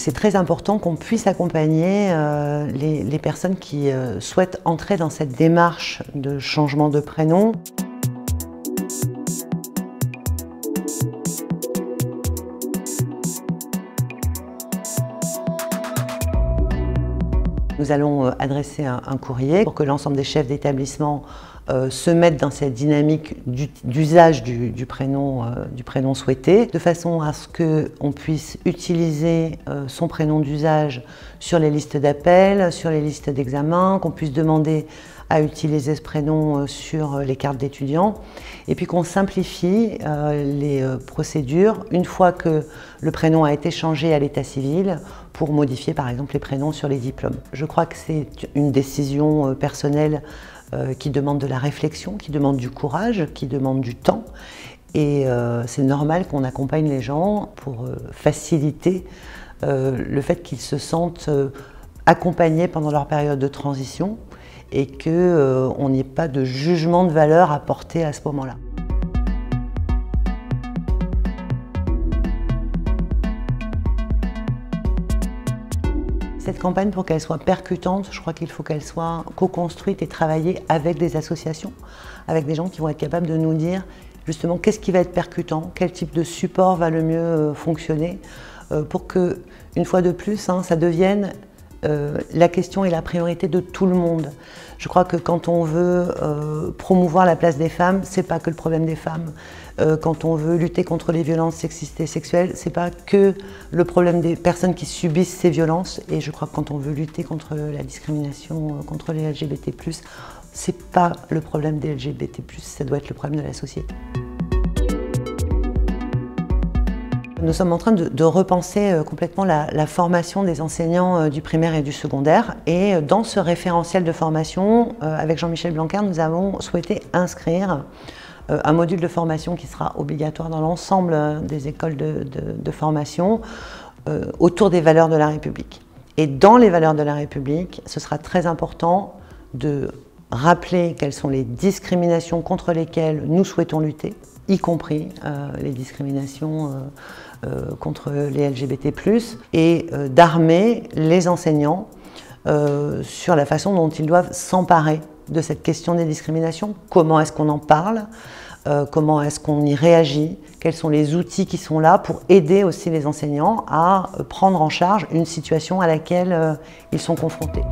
c'est très important qu'on puisse accompagner les personnes qui souhaitent entrer dans cette démarche de changement de prénom. Nous allons adresser un courrier pour que l'ensemble des chefs d'établissement se mettent dans cette dynamique d'usage du prénom souhaité, de façon à ce qu'on puisse utiliser son prénom d'usage sur les listes d'appel, sur les listes d'examen, qu'on puisse demander à utiliser ce prénom sur les cartes d'étudiants, et puis qu'on simplifie les procédures une fois que le prénom a été changé à l'état civil pour modifier par exemple les prénoms sur les diplômes. Je crois que c'est une décision personnelle qui demande de la réflexion, qui demande du courage, qui demande du temps, et c'est normal qu'on accompagne les gens pour faciliter le fait qu'ils se sentent accompagnés pendant leur période de transition et qu'on n'ait pas de jugement de valeur à porter à ce moment-là. Cette campagne, pour qu'elle soit percutante, je crois qu'il faut qu'elle soit co-construite et travaillée avec des associations, avec des gens qui vont être capables de nous dire justement qu'est-ce qui va être percutant, quel type de support va le mieux fonctionner, pour que, une fois de plus, ça devienne la question et la priorité de tout le monde. Je crois que quand on veut promouvoir la place des femmes, c'est pas que le problème des femmes. Quand on veut lutter contre les violences sexistes et sexuelles, c'est pas que le problème des personnes qui subissent ces violences. Et je crois que quand on veut lutter contre la discrimination, contre les LGBT+, c'est pas le problème des LGBT+, ça doit être le problème de la société. Nous sommes en train de repenser complètement la formation des enseignants du primaire et du secondaire. Et dans ce référentiel de formation, avec Jean-Michel Blanquer, nous avons souhaité inscrire un module de formation qui sera obligatoire dans l'ensemble des écoles de formation autour des valeurs de la République. Et dans les valeurs de la République, ce sera très important de rappeler quelles sont les discriminations contre lesquelles nous souhaitons lutter, y compris les discriminations contre les LGBT+, et d'armer les enseignants sur la façon dont ils doivent s'emparer de cette question des discriminations. Comment est-ce qu'on en parle? Comment est-ce qu'on y réagit? Quels sont les outils qui sont là pour aider aussi les enseignants à prendre en charge une situation à laquelle ils sont confrontés?